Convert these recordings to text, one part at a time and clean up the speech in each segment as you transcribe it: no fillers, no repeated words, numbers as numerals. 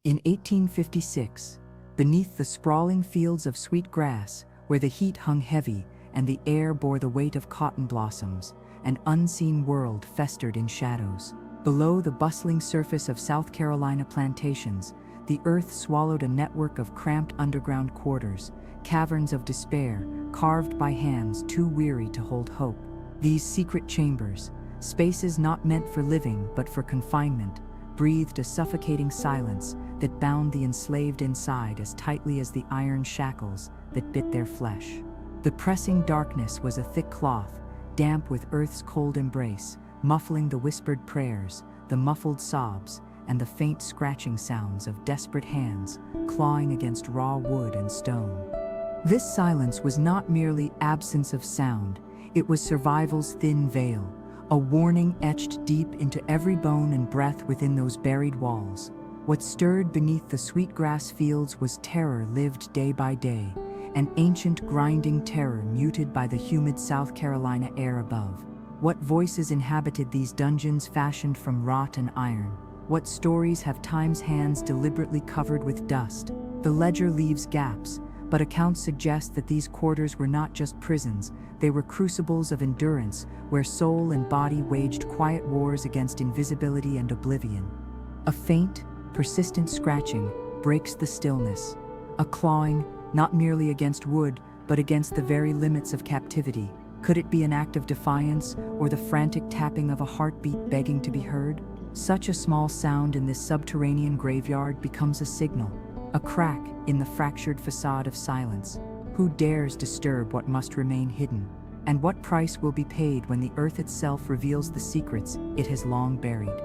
In 1856, beneath the sprawling fields of sweet grass, where the heat hung heavy and the air bore the weight of cotton blossoms, an unseen world festered in shadows. Below the bustling surface of South Carolina plantations, the earth swallowed a network of cramped underground quarters, caverns of despair, carved by hands too weary to hold hope. These secret chambers, spaces not meant for living but for confinement, breathed a suffocating silence that bound the enslaved inside as tightly as the iron shackles that bit their flesh. The pressing darkness was a thick cloth, damp with earth's cold embrace, muffling the whispered prayers, the muffled sobs, and the faint scratching sounds of desperate hands clawing against raw wood and stone. This silence was not merely absence of sound, it was survival's thin veil, a warning etched deep into every bone and breath within those buried walls. What stirred beneath the sweetgrass fields was terror lived day by day, an ancient grinding terror muted by the humid South Carolina air above. What voices inhabited these dungeons fashioned from wrought and iron? What stories have time's hands deliberately covered with dust? The ledger leaves gaps, but accounts suggest that these quarters were not just prisons, they were crucibles of endurance, where soul and body waged quiet wars against invisibility and oblivion. A faint, persistent scratching breaks the stillness, a clawing, not merely against wood, but against the very limits of captivity. Could it be an act of defiance, or the frantic tapping of a heartbeat begging to be heard? Such a small sound in this subterranean graveyard becomes a signal, a crack in the fractured facade of silence. Who dares disturb what must remain hidden? And what price will be paid when the earth itself reveals the secrets it has long buried?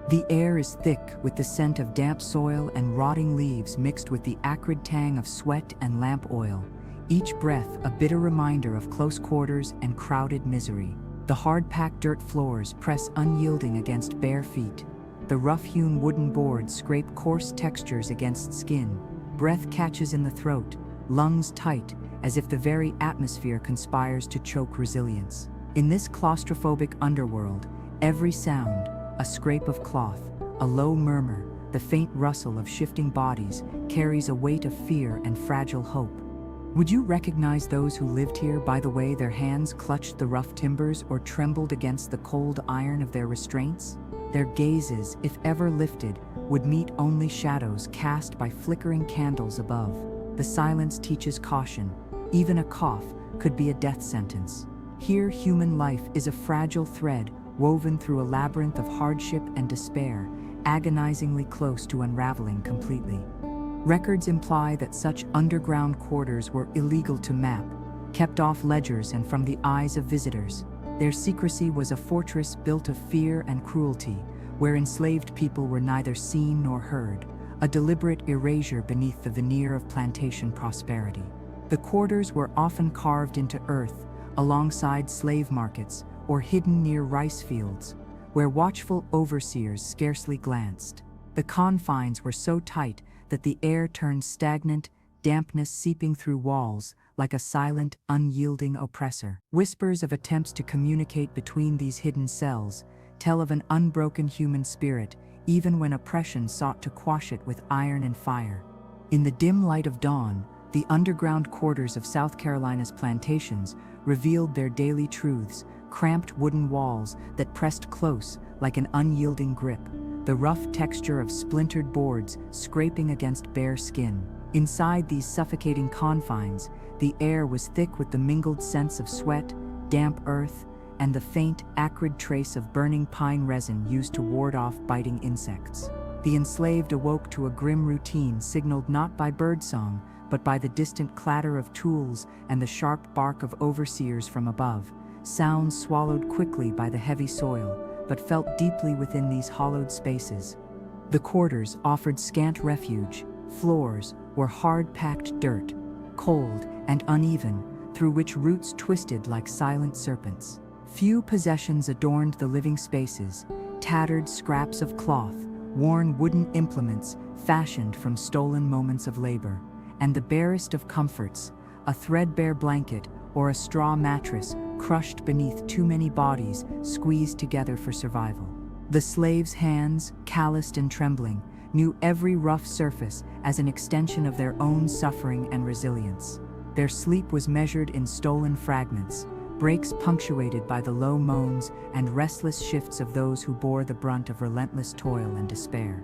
The air is thick with the scent of damp soil and rotting leaves mixed with the acrid tang of sweat and lamp oil, each breath a bitter reminder of close quarters and crowded misery. The hard-packed dirt floors press unyielding against bare feet. The rough-hewn wooden boards scrape coarse textures against skin. Breath catches in the throat, lungs tight, as if the very atmosphere conspires to choke resilience. In this claustrophobic underworld, every sound, a scrape of cloth, a low murmur, the faint rustle of shifting bodies, carries a weight of fear and fragile hope. Would you recognize those who lived here by the way their hands clutched the rough timbers or trembled against the cold iron of their restraints? Their gazes, if ever lifted, would meet only shadows cast by flickering candles above. The silence teaches caution. Even a cough could be a death sentence. Here, human life is a fragile thread woven through a labyrinth of hardship and despair, agonizingly close to unraveling completely. Records imply that such underground quarters were illegal to map, kept off ledgers and from the eyes of visitors. Their secrecy was a fortress built of fear and cruelty, where enslaved people were neither seen nor heard, a deliberate erasure beneath the veneer of plantation prosperity. The quarters were often carved into earth, alongside slave markets, or hidden near rice fields, where watchful overseers scarcely glanced. The confines were so tight that the air turned stagnant, dampness seeping through walls like a silent, unyielding oppressor. Whispers of attempts to communicate between these hidden cells tell of an unbroken human spirit, even when oppression sought to quash it with iron and fire. In the dim light of dawn, the underground quarters of South Carolina's plantations revealed their daily truths, cramped wooden walls that pressed close like an unyielding grip, the rough texture of splintered boards scraping against bare skin. Inside these suffocating confines, the air was thick with the mingled scents of sweat, damp earth, and the faint, acrid trace of burning pine resin used to ward off biting insects. The enslaved awoke to a grim routine signaled not by birdsong, but by the distant clatter of tools and the sharp bark of overseers from above, sounds swallowed quickly by the heavy soil, but felt deeply within these hollowed spaces. The quarters offered scant refuge. Floors were hard-packed dirt, cold and uneven, through which roots twisted like silent serpents. Few possessions adorned the living spaces, tattered scraps of cloth, worn wooden implements fashioned from stolen moments of labor, and the barest of comforts, a threadbare blanket or a straw mattress crushed beneath too many bodies squeezed together for survival. The slave's hands, calloused and trembling, knew every rough surface as an extension of their own suffering and resilience. Their sleep was measured in stolen fragments, breaks punctuated by the low moans and restless shifts of those who bore the brunt of relentless toil and despair.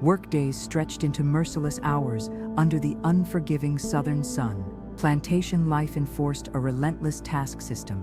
Workdays stretched into merciless hours under the unforgiving southern sun. Plantation life enforced a relentless task system,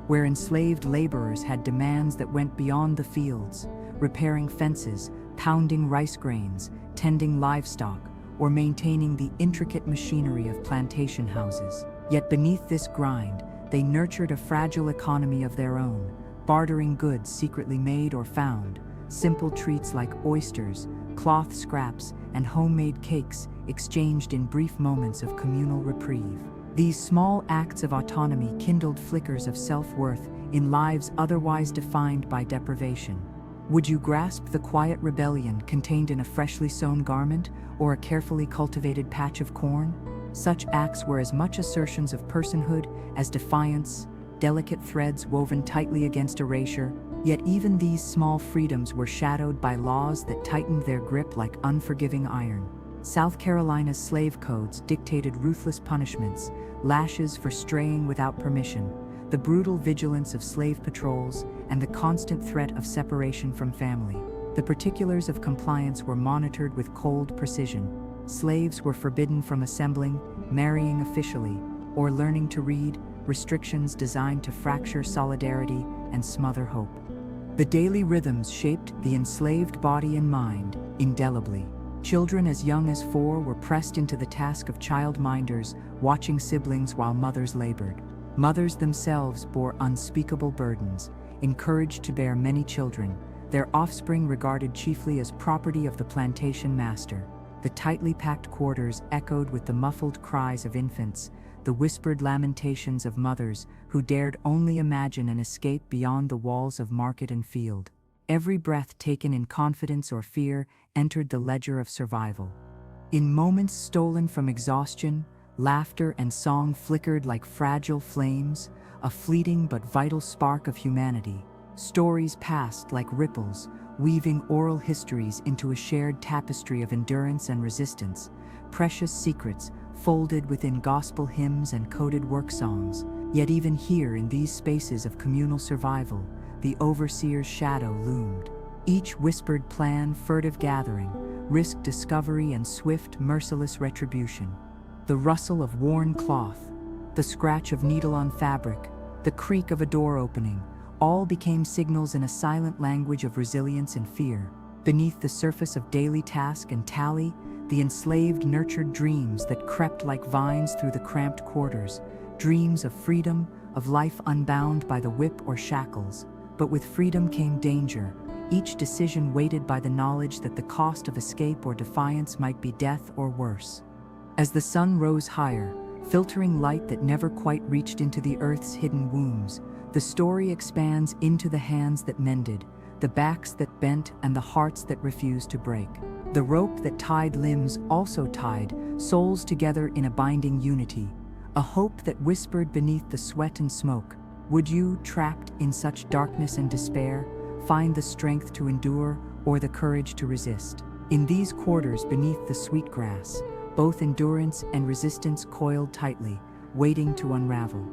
where enslaved laborers had demands that went beyond the fields, repairing fences, pounding rice grains, tending livestock, or maintaining the intricate machinery of plantation houses. Yet beneath this grind, they nurtured a fragile economy of their own, bartering goods secretly made or found, simple treats like oysters, cloth scraps, and homemade cakes exchanged in brief moments of communal reprieve. These small acts of autonomy kindled flickers of self-worth in lives otherwise defined by deprivation. Would you grasp the quiet rebellion contained in a freshly sewn garment or a carefully cultivated patch of corn? Such acts were as much assertions of personhood as defiance, delicate threads woven tightly against erasure. Yet even these small freedoms were shadowed by laws that tightened their grip like unforgiving iron. South Carolina's slave codes dictated ruthless punishments, lashes for straying without permission, the brutal vigilance of slave patrols, and the constant threat of separation from family. The particulars of compliance were monitored with cold precision. Slaves were forbidden from assembling, marrying officially, or learning to read, restrictions designed to fracture solidarity and smother hope. The daily rhythms shaped the enslaved body and mind indelibly. Children as young as 4 were pressed into the task of childminders, watching siblings while mothers labored. Mothers themselves bore unspeakable burdens, encouraged to bear many children, their offspring regarded chiefly as property of the plantation master. The tightly packed quarters echoed with the muffled cries of infants, the whispered lamentations of mothers who dared only imagine an escape beyond the walls of market and field. Every breath taken in confidence or fear entered the ledger of survival. In moments stolen from exhaustion, laughter and song flickered like fragile flames, a fleeting but vital spark of humanity. Stories passed like ripples, weaving oral histories into a shared tapestry of endurance and resistance, precious secrets folded within gospel hymns and coded work songs. Yet even here in these spaces of communal survival, the overseer's shadow loomed. Each whispered plan, furtive gathering, risked discovery and swift, merciless retribution. The rustle of worn cloth, the scratch of needle on fabric, the creak of a door opening, all became signals in a silent language of resilience and fear. Beneath the surface of daily task and tally, the enslaved nurtured dreams that crept like vines through the cramped quarters, dreams of freedom, of life unbound by the whip or shackles. But with freedom came danger, each decision weighted by the knowledge that the cost of escape or defiance might be death or worse. As the sun rose higher, filtering light that never quite reached into the earth's hidden wombs, the story expands into the hands that mended, the backs that bent, and the hearts that refused to break. The rope that tied limbs also tied souls together in a binding unity, a hope that whispered beneath the sweat and smoke. Would you, trapped in such darkness and despair, find the strength to endure or the courage to resist? In these quarters beneath the sweet grass, both endurance and resistance coiled tightly, waiting to unravel.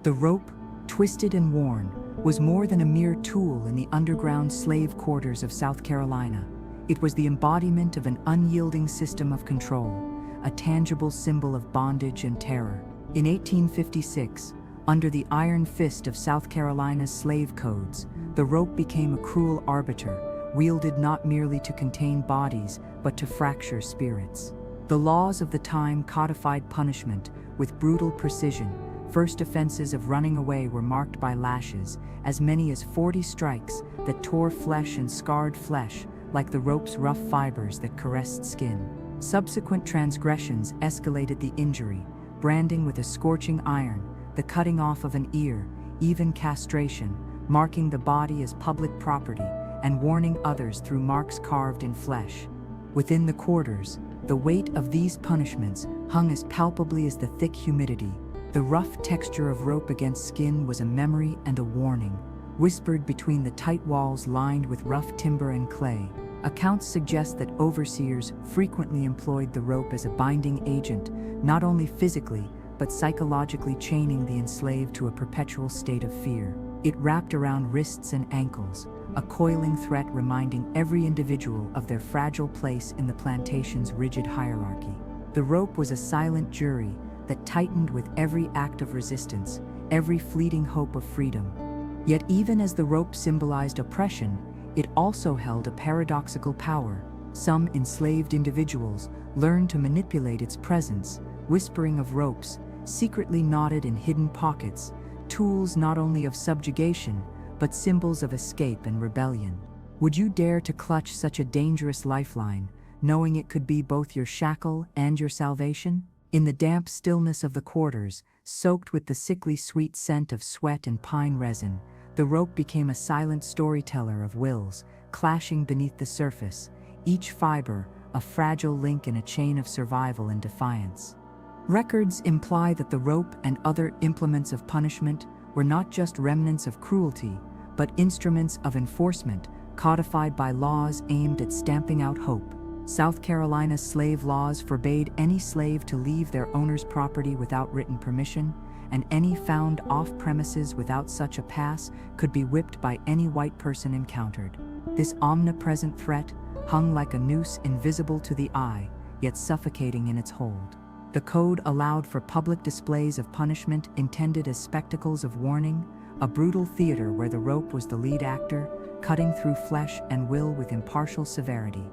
The rope, twisted and worn, was more than a mere tool in the underground slave quarters of South Carolina. It was the embodiment of an unyielding system of control, a tangible symbol of bondage and terror. In 1856, under the iron fist of South Carolina's slave codes, the rope became a cruel arbiter, wielded not merely to contain bodies, but to fracture spirits. The laws of the time codified punishment with brutal precision. First offenses of running away were marked by lashes, as many as 40 strikes that tore flesh and scarred flesh, like the rope's rough fibers that caressed skin. Subsequent transgressions escalated the injury, branding with a scorching iron, the cutting off of an ear, even castration, marking the body as public property and warning others through marks carved in flesh. Within the quarters, the weight of these punishments hung as palpably as the thick humidity. The rough texture of rope against skin was a memory and a warning, whispered between the tight walls lined with rough timber and clay. Accounts suggest that overseers frequently employed the rope as a binding agent, not only physically, but psychologically chaining the enslaved to a perpetual state of fear. It wrapped around wrists and ankles, a coiling threat reminding every individual of their fragile place in the plantation's rigid hierarchy. The rope was a silent jury that tightened with every act of resistance, every fleeting hope of freedom. Yet even as the rope symbolized oppression, it also held a paradoxical power. Some enslaved individuals learned to manipulate its presence, whispering of ropes, secretly knotted in hidden pockets, tools not only of subjugation, but symbols of escape and rebellion. Would you dare to clutch such a dangerous lifeline, knowing it could be both your shackle and your salvation? In the damp stillness of the quarters, soaked with the sickly sweet scent of sweat and pine resin, the rope became a silent storyteller of wills, clashing beneath the surface, each fiber a fragile link in a chain of survival and defiance. Records imply that the rope and other implements of punishment were not just remnants of cruelty, but instruments of enforcement, codified by laws aimed at stamping out hope. South Carolina's slave laws forbade any slave to leave their owner's property without written permission, and any found off-premises without such a pass could be whipped by any white person encountered. This omnipresent threat hung like a noose invisible to the eye, yet suffocating in its hold. The code allowed for public displays of punishment intended as spectacles of warning, a brutal theater where the rope was the lead actor, cutting through flesh and will with impartial severity.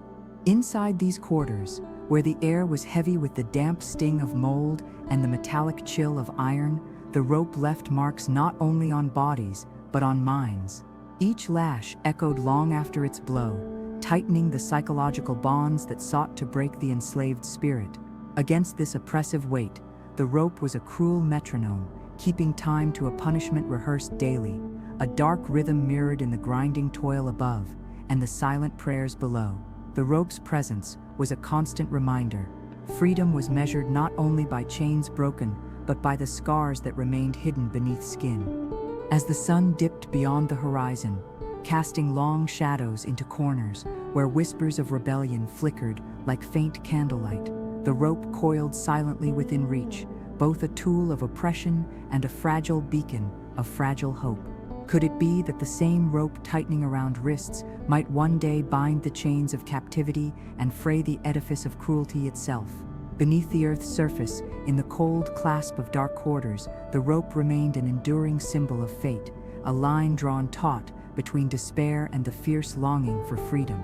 Inside these quarters, where the air was heavy with the damp sting of mold and the metallic chill of iron, the rope left marks not only on bodies, but on minds. Each lash echoed long after its blow, tightening the psychological bonds that sought to break the enslaved spirit. Against this oppressive weight, the rope was a cruel metronome, keeping time to a punishment rehearsed daily, a dark rhythm mirrored in the grinding toil above and the silent prayers below. The rope's presence was a constant reminder. Freedom was measured not only by chains broken, but by the scars that remained hidden beneath skin. As the sun dipped beyond the horizon, casting long shadows into corners where whispers of rebellion flickered like faint candlelight, the rope coiled silently within reach, both a tool of oppression and a fragile beacon of fragile hope. Could it be that the same rope tightening around wrists might one day bind the chains of captivity and fray the edifice of cruelty itself? Beneath the earth's surface, in the cold clasp of dark quarters, the rope remained an enduring symbol of fate, a line drawn taut between despair and the fierce longing for freedom.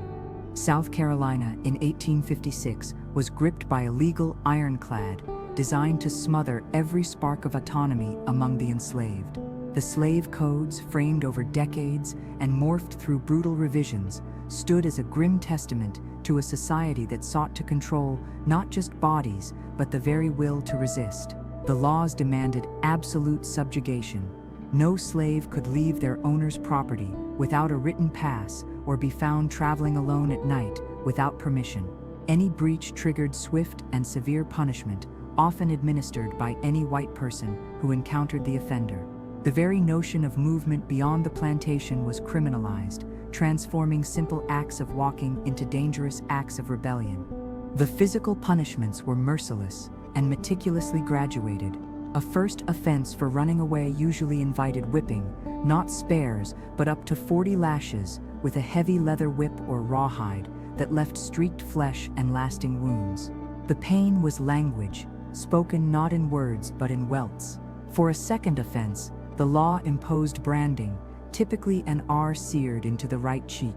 South Carolina in 1856 was gripped by a legal ironclad designed to smother every spark of autonomy among the enslaved. The slave codes, framed over decades and morphed through brutal revisions, stood as a grim testament to a society that sought to control not just bodies, but the very will to resist. The laws demanded absolute subjugation. No slave could leave their owner's property without a written pass or be found traveling alone at night without permission. Any breach triggered swift and severe punishment, often administered by any white person who encountered the offender. The very notion of movement beyond the plantation was criminalized, transforming simple acts of walking into dangerous acts of rebellion. The physical punishments were merciless and meticulously graduated. A first offense for running away usually invited whipping, not spares, but up to 40 lashes, with a heavy leather whip or rawhide that left streaked flesh and lasting wounds. The pain was language, spoken not in words but in welts. For a second offense, the law imposed branding, typically an R seared into the right cheek,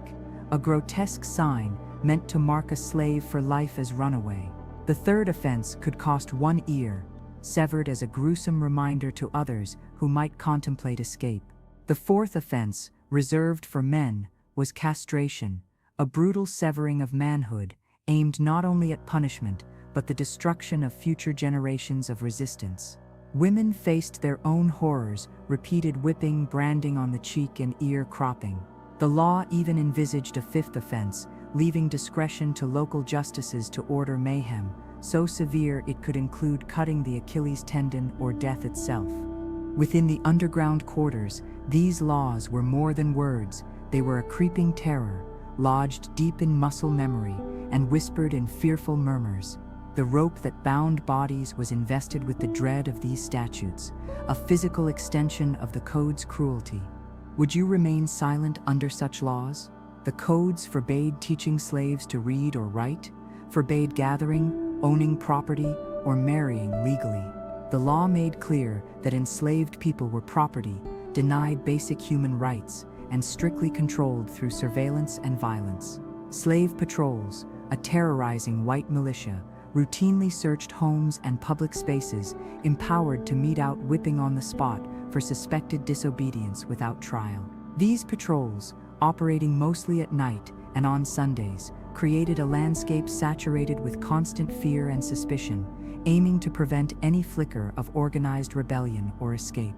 a grotesque sign meant to mark a slave for life as runaway. The third offense could cost one ear, severed as a gruesome reminder to others who might contemplate escape. The fourth offense, reserved for men, was castration, a brutal severing of manhood, aimed not only at punishment, but the destruction of future generations of resistance. Women faced their own horrors, repeated whipping, branding on the cheek, and ear cropping. The law even envisaged a fifth offense, leaving discretion to local justices to order mayhem, so severe it could include cutting the Achilles tendon or death itself. Within the underground quarters, these laws were more than words. They were a creeping terror, lodged deep in muscle memory and whispered in fearful murmurs. The rope that bound bodies was invested with the dread of these statutes, a physical extension of the code's cruelty. Would you remain silent under such laws? The codes forbade teaching slaves to read or write, forbade gathering, owning property, or marrying legally. The law made clear that enslaved people were property, denied basic human rights, and strictly controlled through surveillance and violence. Slave patrols, a terrorizing white militia, routinely searched homes and public spaces, empowered to mete out whipping on the spot for suspected disobedience without trial. These patrols, operating mostly at night and on Sundays, created a landscape saturated with constant fear and suspicion, aiming to prevent any flicker of organized rebellion or escape.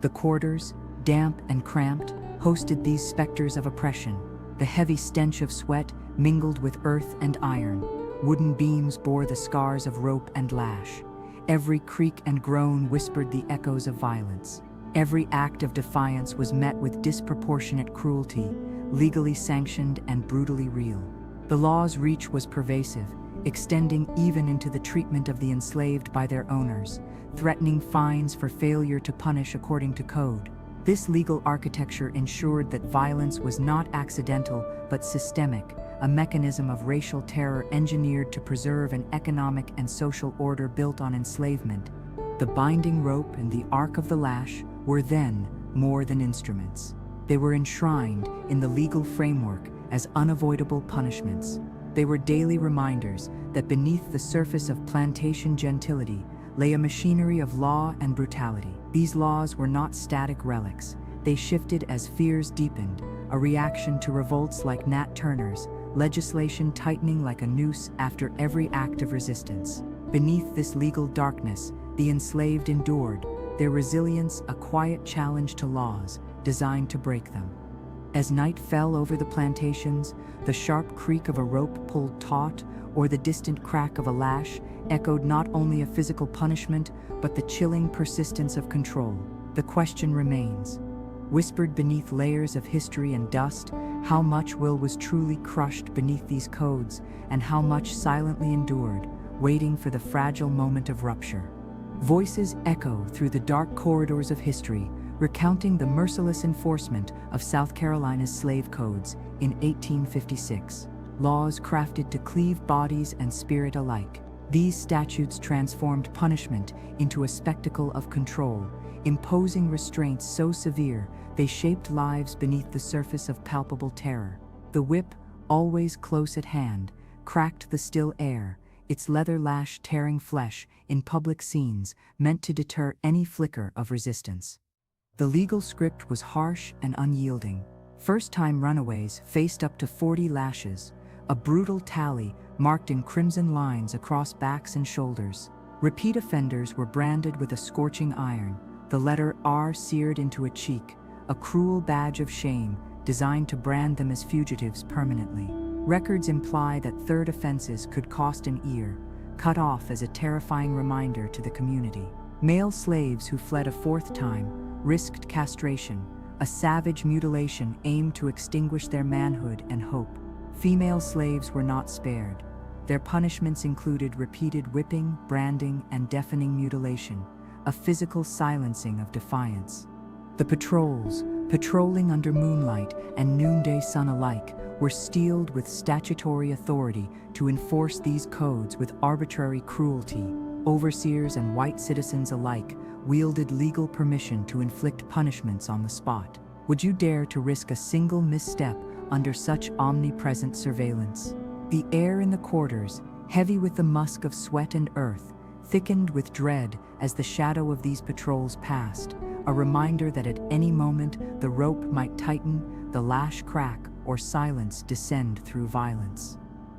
The quarters, damp and cramped, hosted these specters of oppression. The heavy stench of sweat mingled with earth and iron. Wooden beams bore the scars of rope and lash. Every creak and groan whispered the echoes of violence. Every act of defiance was met with disproportionate cruelty, legally sanctioned and brutally real. The law's reach was pervasive, extending even into the treatment of the enslaved by their owners, threatening fines for failure to punish according to code. This legal architecture ensured that violence was not accidental but systemic, a mechanism of racial terror engineered to preserve an economic and social order built on enslavement. The binding rope and the arc of the lash were then more than instruments. They were enshrined in the legal framework as unavoidable punishments. They were daily reminders that beneath the surface of plantation gentility lay a machinery of law and brutality. These laws were not static relics. They shifted as fears deepened, a reaction to revolts like Nat Turner's, legislation tightening like a noose after every act of resistance. Beneath this legal darkness, the enslaved endured, their resilience a quiet challenge to laws designed to break them. As night fell over the plantations, the sharp creak of a rope pulled taut or the distant crack of a lash echoed not only a physical punishment, but the chilling persistence of control. The question remains, whispered beneath layers of history and dust, how much will was truly crushed beneath these codes, and how much silently endured, waiting for the fragile moment of rupture. Voices echo through the dark corridors of history, recounting the merciless enforcement of South Carolina's slave codes in 1856. Laws crafted to cleave bodies and spirit alike. These statutes transformed punishment into a spectacle of control, imposing restraints so severe they shaped lives beneath the surface of palpable terror. The whip, always close at hand, cracked the still air, its leather lash tearing flesh in public scenes meant to deter any flicker of resistance. The legal script was harsh and unyielding. First-time runaways faced up to 40 lashes, a brutal tally marked in crimson lines across backs and shoulders. Repeat offenders were branded with a scorching iron, the letter R seared into a cheek, a cruel badge of shame designed to brand them as fugitives permanently. Records imply that third offenses could cost an ear, cut off as a terrifying reminder to the community. Male slaves who fled a fourth time risked castration, a savage mutilation aimed to extinguish their manhood and hope. Female slaves were not spared. Their punishments included repeated whipping, branding, and deafening mutilation, a physical silencing of defiance. The patrols, patrolling under moonlight and noonday sun alike, were steeled with statutory authority to enforce these codes with arbitrary cruelty. Overseers and white citizens alike wielded legal permission to inflict punishments on the spot. Would you dare to risk a single misstep under such omnipresent surveillance? The air in the quarters, heavy with the musk of sweat and earth, thickened with dread as the shadow of these patrols passed, a reminder that at any moment the rope might tighten, the lash crack, or silence descend through violence.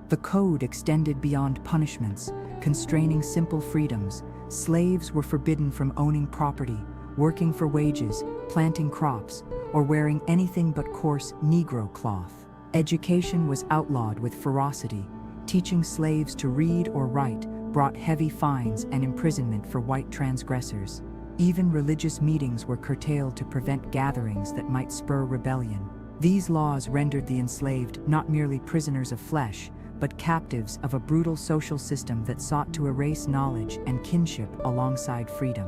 The code extended beyond punishments, constraining simple freedoms. Slaves were forbidden from owning property, working for wages, planting crops, or wearing anything but coarse Negro cloth. Education was outlawed with ferocity. Teaching slaves to read or write brought heavy fines and imprisonment for white transgressors. Even religious meetings were curtailed to prevent gatherings that might spur rebellion. These laws rendered the enslaved not merely prisoners of flesh, but captives of a brutal social system that sought to erase knowledge and kinship alongside freedom.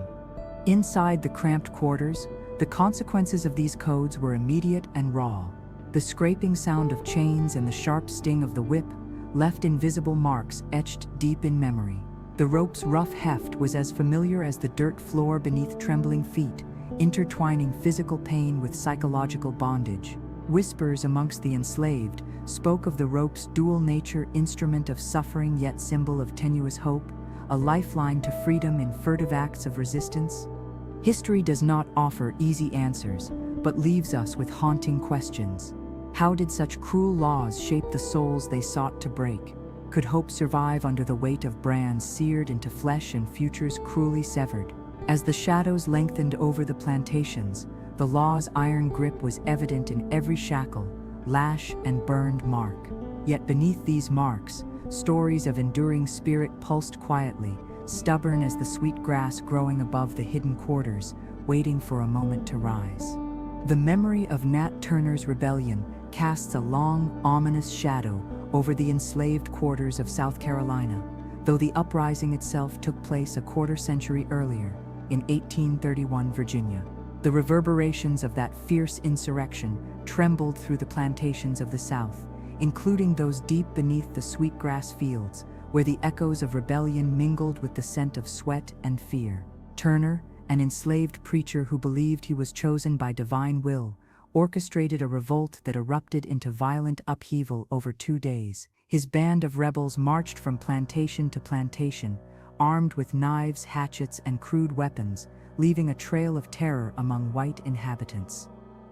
Inside the cramped quarters, the consequences of these codes were immediate and raw. The scraping sound of chains and the sharp sting of the whip left invisible marks etched deep in memory. The rope's rough heft was as familiar as the dirt floor beneath trembling feet, intertwining physical pain with psychological bondage. Whispers amongst the enslaved spoke of the rope's dual nature, instrument of suffering yet symbol of tenuous hope, a lifeline to freedom in furtive acts of resistance. History does not offer easy answers, but leaves us with haunting questions. How did such cruel laws shape the souls they sought to break? Could hope survive under the weight of brands seared into flesh and futures cruelly severed? As the shadows lengthened over the plantations, the law's iron grip was evident in every shackle, lash, and burned mark. Yet beneath these marks, stories of enduring spirit pulsed quietly, stubborn as the sweet grass growing above the hidden quarters, waiting for a moment to rise. The memory of Nat Turner's rebellion casts a long, ominous shadow over the enslaved quarters of South Carolina, though the uprising itself took place a quarter-century earlier, in 1831 Virginia. The reverberations of that fierce insurrection trembled through the plantations of the South, including those deep beneath the sweetgrass fields, where the echoes of rebellion mingled with the scent of sweat and fear. Turner, an enslaved preacher who believed he was chosen by divine will, orchestrated a revolt that erupted into violent upheaval over 2 days. His band of rebels marched from plantation to plantation, armed with knives, hatchets, and crude weapons, leaving a trail of terror among white inhabitants.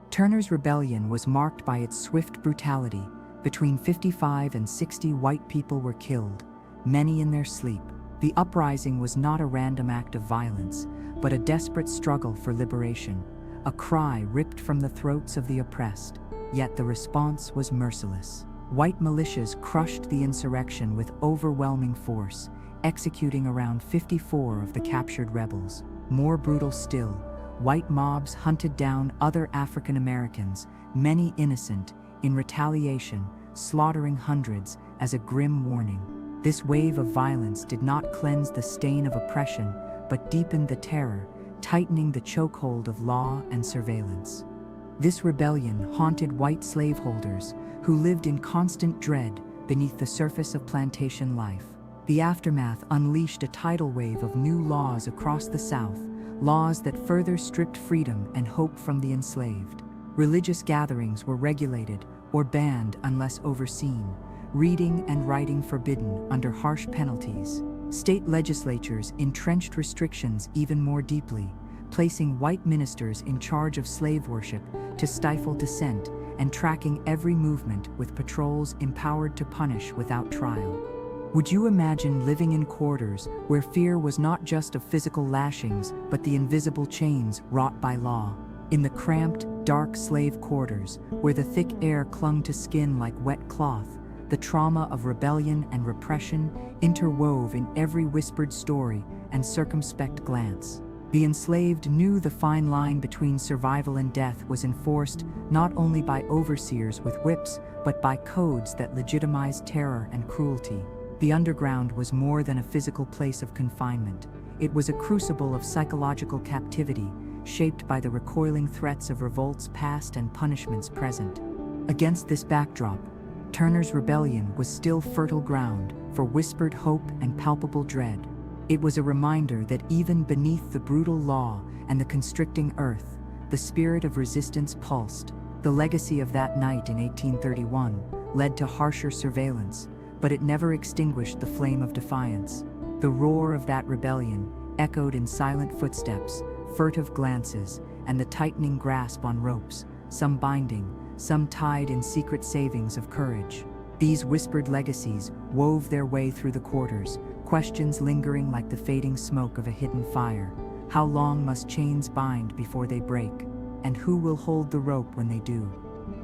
Turner's rebellion was marked by its swift brutality. Between 55 and 60 white people were killed, many in their sleep. The uprising was not a random act of violence, but a desperate struggle for liberation, a cry ripped from the throats of the oppressed. Yet the response was merciless. White militias crushed the insurrection with overwhelming force, executing around 54 of the captured rebels. More brutal still, white mobs hunted down other African Americans, many innocent, in retaliation, slaughtering hundreds as a grim warning. This wave of violence did not cleanse the stain of oppression, but deepened the terror, tightening the chokehold of law and surveillance. This rebellion haunted white slaveholders who lived in constant dread beneath the surface of plantation life. The aftermath unleashed a tidal wave of new laws across the South, laws that further stripped freedom and hope from the enslaved. Religious gatherings were regulated or banned unless overseen, reading and writing forbidden under harsh penalties. State legislatures entrenched restrictions even more deeply, placing white ministers in charge of slave worship to stifle dissent and tracking every movement with patrols empowered to punish without trial. Would you imagine living in quarters where fear was not just of physical lashings but the invisible chains wrought by law? In the cramped, dark slave quarters, where the thick air clung to skin like wet cloth, the trauma of rebellion and repression interwove in every whispered story and circumspect glance. The enslaved knew the fine line between survival and death was enforced not only by overseers with whips, but by codes that legitimized terror and cruelty. The underground was more than a physical place of confinement. It was a crucible of psychological captivity, shaped by the recoiling threats of revolts past and punishments present. Against this backdrop, Turner's rebellion was still fertile ground for whispered hope and palpable dread. It was a reminder that even beneath the brutal law and the constricting earth, the spirit of resistance pulsed. The legacy of that night in 1831 led to harsher surveillance, but it never extinguished the flame of defiance. The roar of that rebellion echoed in silent footsteps, furtive glances, and the tightening grasp on ropes, some binding, some tied in secret savings of courage. These whispered legacies wove their way through the quarters, questions lingering like the fading smoke of a hidden fire. How long must chains bind before they break? And who will hold the rope when they do?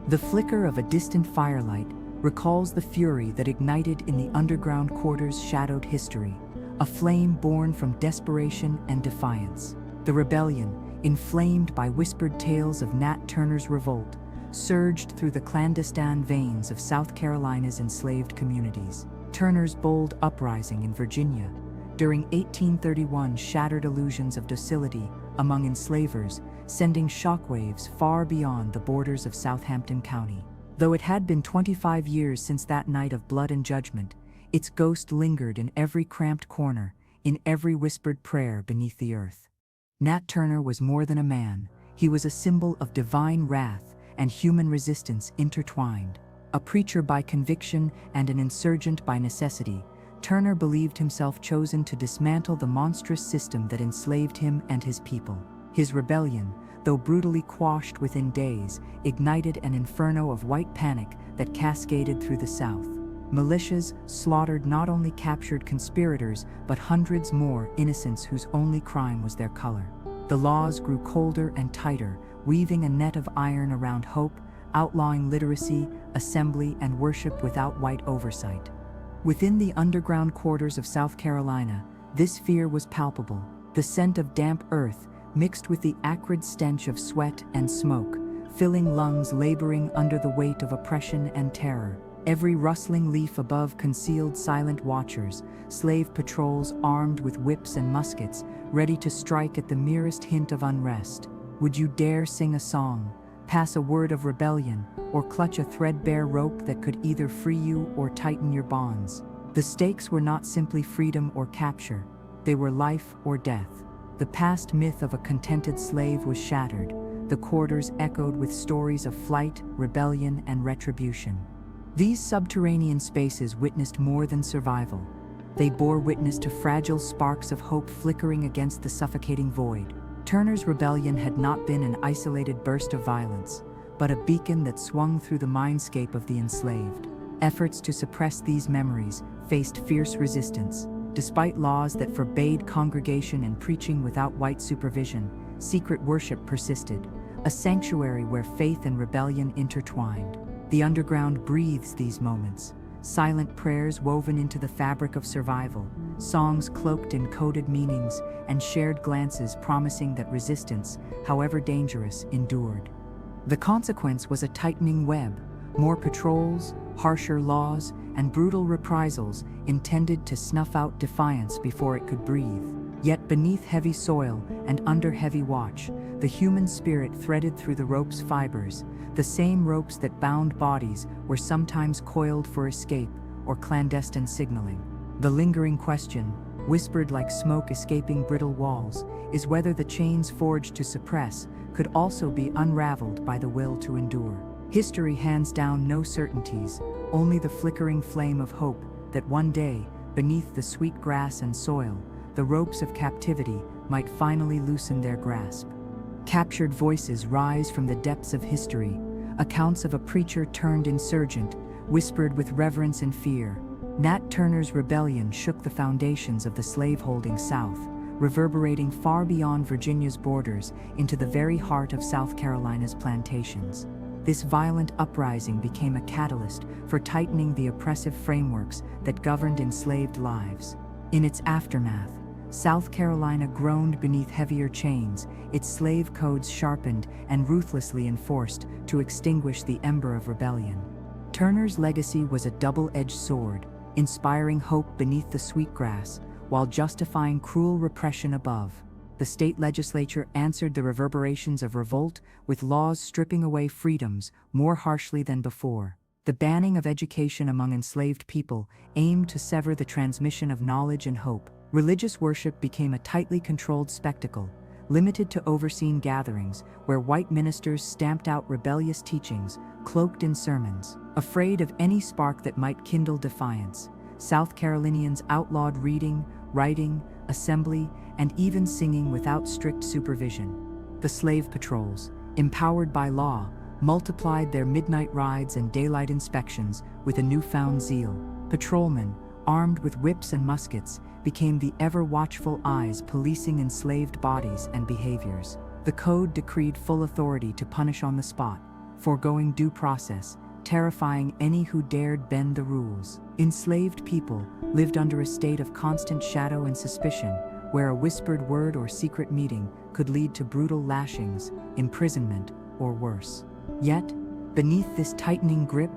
The flicker of a distant firelight recalls the fury that ignited in the underground quarters' shadowed history, a flame born from desperation and defiance. The rebellion, inflamed by whispered tales of Nat Turner's revolt, surged through the clandestine veins of South Carolina's enslaved communities. Turner's bold uprising in Virginia during 1831 shattered illusions of docility among enslavers, sending shockwaves far beyond the borders of Southampton County. Though it had been 25 years since that night of blood and judgment, its ghost lingered in every cramped corner, in every whispered prayer beneath the earth. Nat Turner was more than a man. He was a symbol of divine wrath and human resistance intertwined. A preacher by conviction and an insurgent by necessity, Turner believed himself chosen to dismantle the monstrous system that enslaved him and his people. His rebellion, though brutally quashed within days, ignited an inferno of white panic that cascaded through the South. Militias slaughtered not only captured conspirators, but hundreds more innocents whose only crime was their color. The laws grew colder and tighter, weaving a net of iron around hope, outlawing literacy, assembly, and worship without white oversight. Within the underground quarters of South Carolina, this fear was palpable. The scent of damp earth, mixed with the acrid stench of sweat and smoke, filling lungs laboring under the weight of oppression and terror. Every rustling leaf above concealed silent watchers, slave patrols armed with whips and muskets, ready to strike at the merest hint of unrest. Would you dare sing a song, pass a word of rebellion, or clutch a threadbare rope that could either free you or tighten your bonds? The stakes were not simply freedom or capture, they were life or death. The past myth of a contented slave was shattered. The quarters echoed with stories of flight, rebellion, and retribution. These subterranean spaces witnessed more than survival. They bore witness to fragile sparks of hope flickering against the suffocating void. Turner's rebellion had not been an isolated burst of violence, but a beacon that swung through the mindscape of the enslaved. Efforts to suppress these memories faced fierce resistance. Despite laws that forbade congregation and preaching without white supervision, secret worship persisted, a sanctuary where faith and rebellion intertwined. The underground breathes these moments, silent prayers woven into the fabric of survival, songs cloaked in coded meanings, and shared glances promising that resistance, however dangerous, endured. The consequence was a tightening web, more patrols, harsher laws, and brutal reprisals intended to snuff out defiance before it could breathe. Yet beneath heavy soil and under heavy watch, the human spirit threaded through the rope's fibers. The same ropes that bound bodies were sometimes coiled for escape or clandestine signaling. The lingering question, whispered like smoke escaping brittle walls, is whether the chains forged to suppress could also be unraveled by the will to endure. History hands down no certainties, only the flickering flame of hope that one day, beneath the sweet grass and soil, the ropes of captivity might finally loosen their grasp. Captured voices rise from the depths of history, accounts of a preacher turned insurgent, whispered with reverence and fear. Nat Turner's rebellion shook the foundations of the slaveholding South, reverberating far beyond Virginia's borders into the very heart of South Carolina's plantations. This violent uprising became a catalyst for tightening the oppressive frameworks that governed enslaved lives. In its aftermath, South Carolina groaned beneath heavier chains, its slave codes sharpened and ruthlessly enforced to extinguish the ember of rebellion. Turner's legacy was a double-edged sword, inspiring hope beneath the sweetgrass, while justifying cruel repression above. The state legislature answered the reverberations of revolt with laws stripping away freedoms more harshly than before. The banning of education among enslaved people aimed to sever the transmission of knowledge and hope. Religious worship became a tightly controlled spectacle, limited to overseen gatherings where white ministers stamped out rebellious teachings, cloaked in sermons. Afraid of any spark that might kindle defiance, South Carolinians outlawed reading, writing, assembly, and even singing without strict supervision. The slave patrols, empowered by law, multiplied their midnight rides and daylight inspections with a newfound zeal. Patrolmen, armed with whips and muskets, became the ever-watchful eyes policing enslaved bodies and behaviors. The code decreed full authority to punish on the spot, foregoing due process, terrifying any who dared bend the rules. Enslaved people lived under a state of constant shadow and suspicion, where a whispered word or secret meeting could lead to brutal lashings, imprisonment, or worse. Yet, Beneath this tightening grip,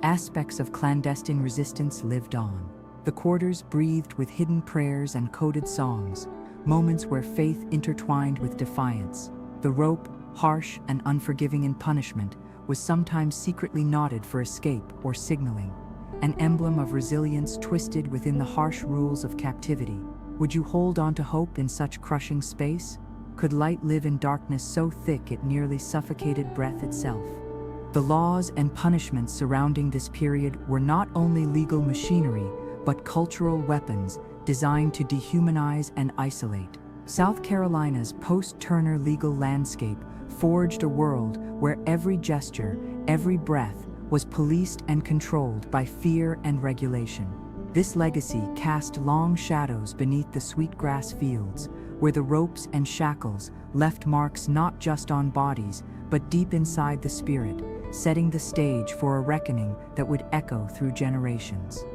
aspects of clandestine resistance lived on. The quarters breathed with hidden prayers and coded songs, moments where faith intertwined with defiance. The rope, harsh and unforgiving in punishment, was sometimes secretly knotted for escape or signaling, an emblem of resilience twisted within the harsh rules of captivity. Would you hold on to hope in such crushing space? Could light live in darkness so thick it nearly suffocated breath itself? The laws and punishments surrounding this period were not only legal machinery, but cultural weapons designed to dehumanize and isolate. South Carolina's post-Turner legal landscape forged a world where every gesture, every breath, was policed and controlled by fear and regulation. This legacy cast long shadows beneath the sweetgrass fields, where the ropes and shackles left marks not just on bodies, but deep inside the spirit, setting the stage for a reckoning that would echo through generations.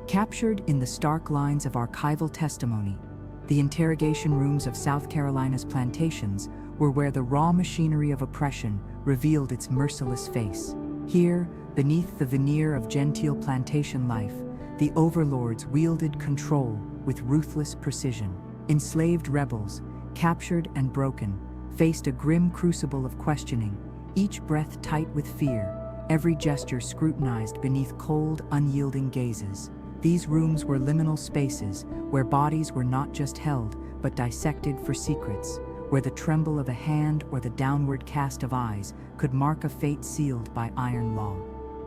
Captured in the stark lines of archival testimony, the interrogation rooms of South Carolina's plantations were where the raw machinery of oppression revealed its merciless face. Here, beneath the veneer of genteel plantation life, the overlords wielded control with ruthless precision. Enslaved rebels, captured and broken, faced a grim crucible of questioning, each breath tight with fear, every gesture scrutinized beneath cold, unyielding gazes. These rooms were liminal spaces where bodies were not just held, but dissected for secrets, where the tremble of a hand or the downward cast of eyes could mark a fate sealed by iron law.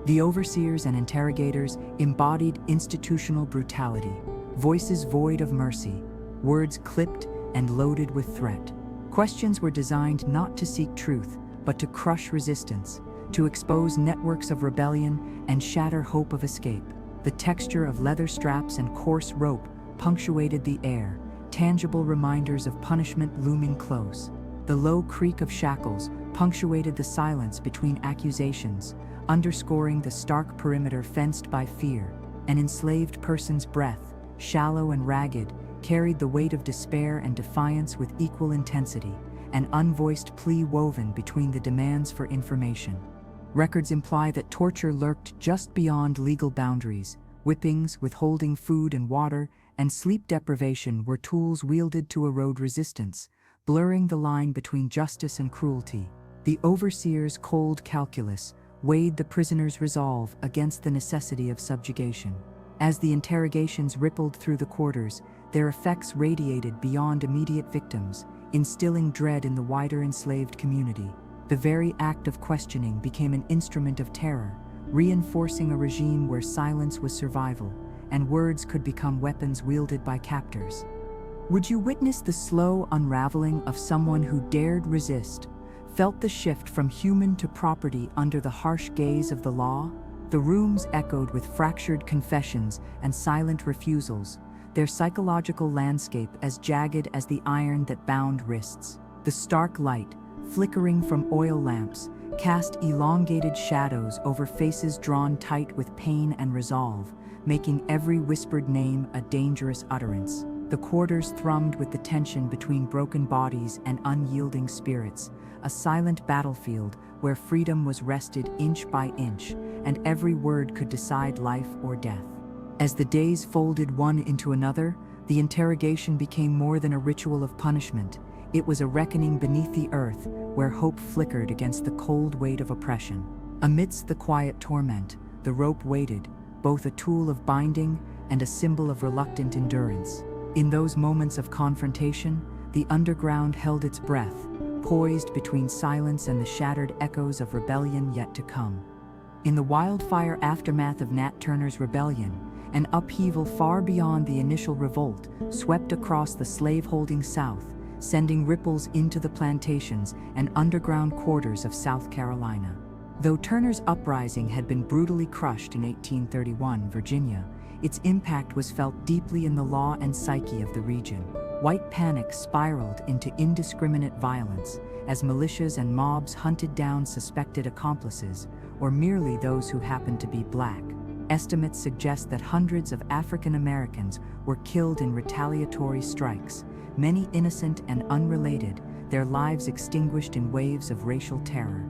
The overseers and interrogators embodied institutional brutality, voices void of mercy, words clipped and loaded with threat. Questions were designed not to seek truth, but to crush resistance, to expose networks of rebellion and shatter hope of escape. The texture of leather straps and coarse rope punctuated the air, tangible reminders of punishment looming close. The low creak of shackles punctuated the silence between accusations, underscoring the stark perimeter fenced by fear. An enslaved person's breath, shallow and ragged, carried the weight of despair and defiance with equal intensity, an unvoiced plea woven between the demands for information. Records imply that torture lurked just beyond legal boundaries. Whippings, withholding food and water, and sleep deprivation were tools wielded to erode resistance, blurring the line between justice and cruelty. The overseer's cold calculus weighed the prisoner's resolve against the necessity of subjugation. As the interrogations rippled through the quarters, their effects radiated beyond immediate victims, instilling dread in the wider enslaved community. The very act of questioning became an instrument of terror, reinforcing a regime where silence was survival, and words could become weapons wielded by captors. Would you witness the slow unraveling of someone who dared resist, felt the shift from human to property under the harsh gaze of the law? The rooms echoed with fractured confessions and silent refusals, their psychological landscape as jagged as the iron that bound wrists. The stark light, flickering from oil lamps, cast elongated shadows over faces drawn tight with pain and resolve, making every whispered name a dangerous utterance. The quarters thrummed with the tension between broken bodies and unyielding spirits, a silent battlefield where freedom was wrested inch by inch, and every word could decide life or death. As the days folded one into another, the interrogation became more than a ritual of punishment. It was a reckoning beneath the earth, where hope flickered against the cold weight of oppression. Amidst the quiet torment, the rope waited, both a tool of binding and a symbol of reluctant endurance. In those moments of confrontation, the underground held its breath, poised between silence and the shattered echoes of rebellion yet to come. In the wildfire aftermath of Nat Turner's rebellion, an upheaval far beyond the initial revolt swept across the slave-holding South, sending ripples into the plantations and underground quarters of South Carolina. Though Turner's uprising had been brutally crushed in 1831 Virginia, its impact was felt deeply in the law and psyche of the region. White panic spiraled into indiscriminate violence as militias and mobs hunted down suspected accomplices, or merely those who happened to be black. Estimates suggest that hundreds of African Americans were killed in retaliatory strikes, many innocent and unrelated, their lives extinguished in waves of racial terror.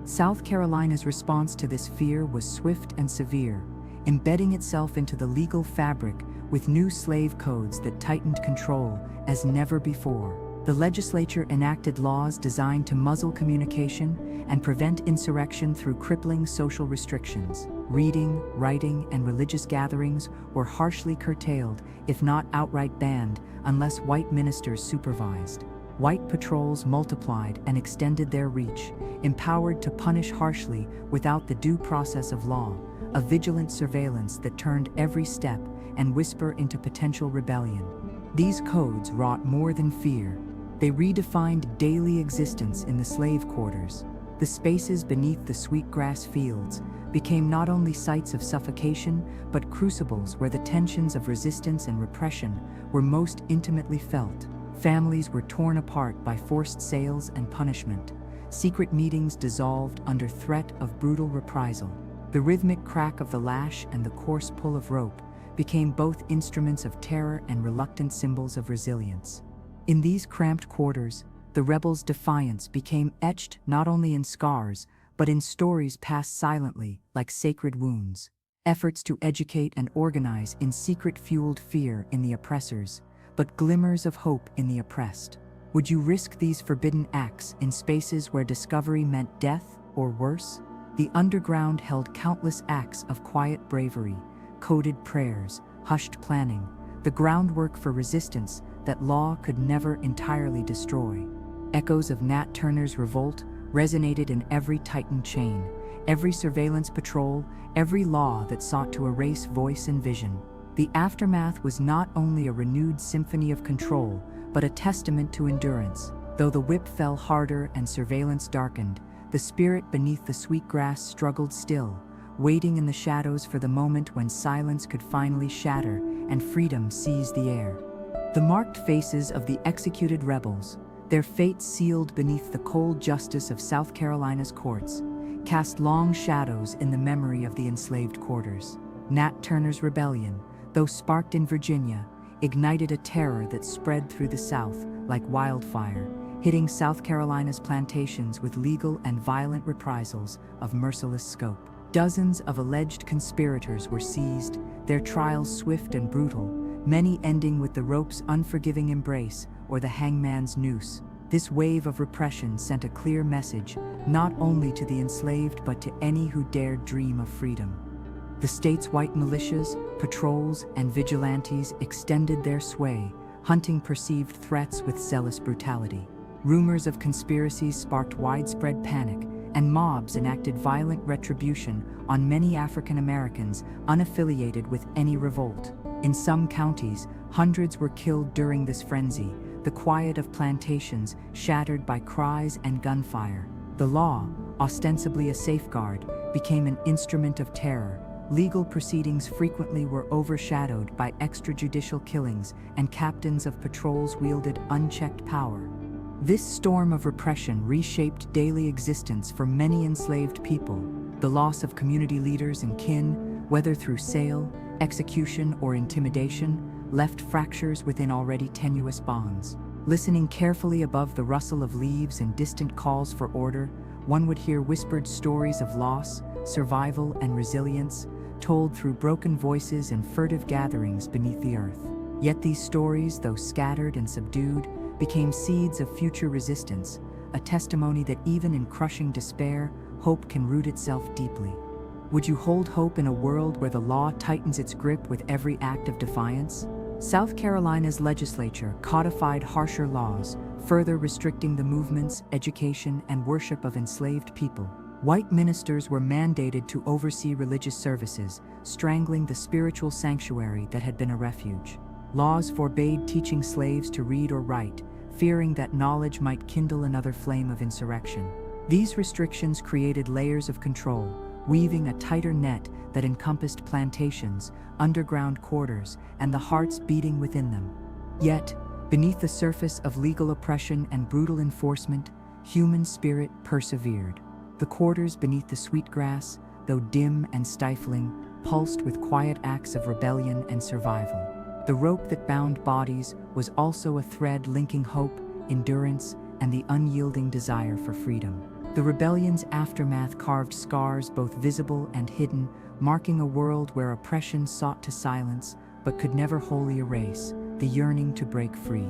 South Carolina's response to this fear was swift and severe, embedding itself into the legal fabric with new slave codes that tightened control as never before. The legislature enacted laws designed to muzzle communication and prevent insurrection through crippling social restrictions. Reading, writing, and religious gatherings were harshly curtailed, if not outright banned, unless white ministers supervised. White patrols multiplied and extended their reach, empowered to punish harshly without the due process of law, a vigilant surveillance that turned every step and whisper into potential rebellion. These codes wrought more than fear. They redefined daily existence in the slave quarters. The spaces beneath the sweetgrass fields became not only sites of suffocation, but crucibles where the tensions of resistance and repression were most intimately felt. Families were torn apart by forced sales and punishment. Secret meetings dissolved under threat of brutal reprisal. The rhythmic crack of the lash and the coarse pull of rope became both instruments of terror and reluctant symbols of resilience. In these cramped quarters, the rebels' defiance became etched not only in scars, but in stories passed silently, like sacred wounds. Efforts to educate and organize in secret fueled fear in the oppressors, but glimmers of hope in the oppressed. Would you risk these forbidden acts in spaces where discovery meant death or worse? The underground held countless acts of quiet bravery, coded prayers, hushed planning, the groundwork for resistance that law could never entirely destroy. Echoes of Nat Turner's revolt resonated in every tightened chain, every surveillance patrol, every law that sought to erase voice and vision. The aftermath was not only a renewed symphony of control, but a testament to endurance. Though the whip fell harder and surveillance darkened, the spirit beneath the sweetgrass struggled still, waiting in the shadows for the moment when silence could finally shatter and freedom seize the air. The marked faces of the executed rebels, their fates sealed beneath the cold justice of South Carolina's courts, cast long shadows in the memory of the enslaved quarters. Nat Turner's rebellion, though sparked in Virginia, ignited a terror that spread through the South like wildfire, hitting South Carolina's plantations with legal and violent reprisals of merciless scope. Dozens of alleged conspirators were seized, their trials swift and brutal, many ending with the rope's unforgiving embrace or the hangman's noose. This wave of repression sent a clear message, not only to the enslaved but to any who dared dream of freedom. The state's white militias, patrols, and vigilantes extended their sway, hunting perceived threats with zealous brutality. Rumors of conspiracies sparked widespread panic, and mobs enacted violent retribution on many African Americans unaffiliated with any revolt. In some counties, hundreds were killed during this frenzy, the quiet of plantations shattered by cries and gunfire. The law, ostensibly a safeguard, became an instrument of terror. Legal proceedings frequently were overshadowed by extrajudicial killings, and captains of patrols wielded unchecked power. This storm of repression reshaped daily existence for many enslaved people. The loss of community leaders and kin, whether through sale, execution, or intimidation, left fractures within already tenuous bonds. Listening carefully above the rustle of leaves and distant calls for order, one would hear whispered stories of loss, survival, and resilience, told through broken voices and furtive gatherings beneath the earth. Yet these stories, though scattered and subdued, became seeds of future resistance, a testimony that even in crushing despair, hope can root itself deeply. Would you hold hope in a world where the law tightens its grip with every act of defiance? South Carolina's legislature codified harsher laws, further restricting the movements, education, and worship of enslaved people. White ministers were mandated to oversee religious services, strangling the spiritual sanctuary that had been a refuge. Laws forbade teaching slaves to read or write, fearing that knowledge might kindle another flame of insurrection. These restrictions created layers of control, weaving a tighter net that encompassed plantations, underground quarters, and the hearts beating within them. Yet, beneath the surface of legal oppression and brutal enforcement, human spirit persevered. The quarters beneath the sweetgrass, though dim and stifling, pulsed with quiet acts of rebellion and survival. The rope that bound bodies was also a thread linking hope, endurance, and the unyielding desire for freedom. The rebellion's aftermath carved scars both visible and hidden, marking a world where oppression sought to silence but could never wholly erase the yearning to break free.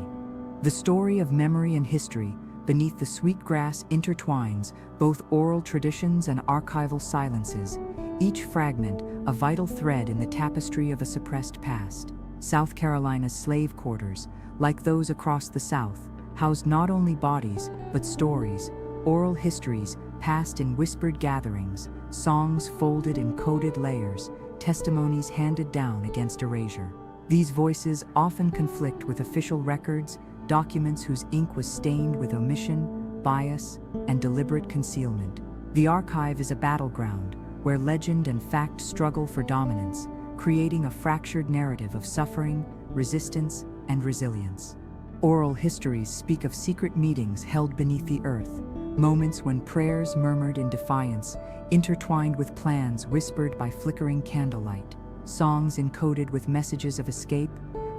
The story of memory and history beneath the sweetgrass intertwines both oral traditions and archival silences, each fragment a vital thread in the tapestry of a suppressed past. South Carolina's slave quarters, like those across the South, housed not only bodies but stories, oral histories passed in whispered gatherings, songs folded in coded layers, testimonies handed down against erasure. These voices often conflict with official records, documents whose ink was stained with omission, bias, and deliberate concealment. The archive is a battleground where legend and fact struggle for dominance, creating a fractured narrative of suffering, resistance, and resilience. Oral histories speak of secret meetings held beneath the earth, moments when prayers murmured in defiance, intertwined with plans whispered by flickering candlelight, songs encoded with messages of escape,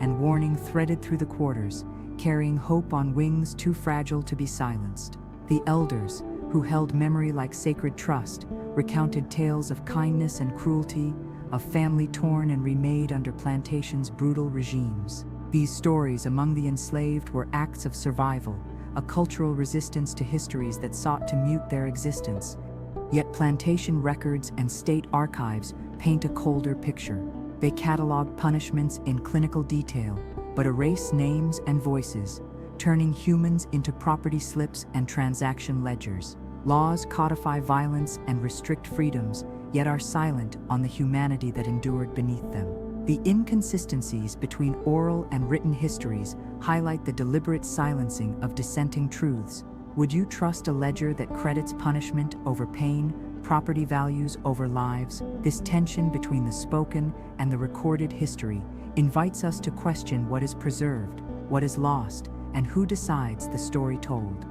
and warning threaded through the quarters, carrying hope on wings too fragile to be silenced. The elders, who held memory like sacred trust, recounted tales of kindness and cruelty, of family torn and remade under plantations' brutal regimes. These stories among the enslaved were acts of survival, a cultural resistance to histories that sought to mute their existence. Yet plantation records and state archives paint a colder picture. They catalog punishments in clinical detail, but erase names and voices, turning humans into property slips and transaction ledgers. Laws codify violence and restrict freedoms, yet are silent on the humanity that endured beneath them. The inconsistencies between oral and written histories highlight the deliberate silencing of dissenting truths. Would you trust a ledger that credits punishment over pain, property values over lives? This tension between the spoken and the recorded history invites us to question what is preserved, what is lost, and who decides the story told.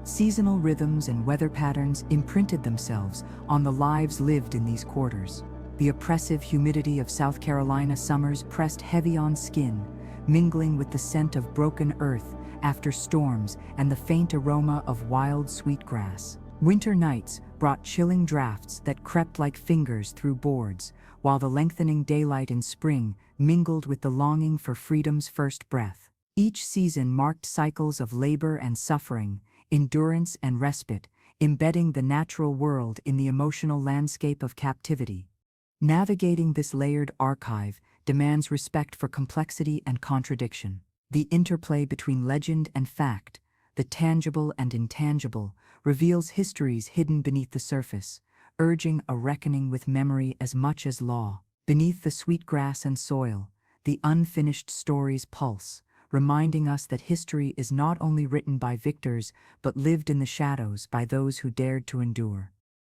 Seasonal rhythms and weather patterns imprinted themselves on the lives lived in these quarters. The oppressive humidity of South Carolina summers pressed heavy on skin, mingling with the scent of broken earth after storms and the faint aroma of wild sweetgrass. Winter nights brought chilling drafts that crept like fingers through boards, while the lengthening daylight in spring mingled with the longing for freedom's first breath. Each season marked cycles of labor and suffering, endurance and respite, embedding the natural world in the emotional landscape of captivity. Navigating this layered archive demands respect for complexity and contradiction. The interplay between legend and fact, the tangible and intangible, reveals histories hidden beneath the surface, urging a reckoning with memory as much as law. Beneath the sweetgrass and soil, the unfinished stories pulse, reminding us that history is not only written by victors but lived in the shadows by those who dared to endure.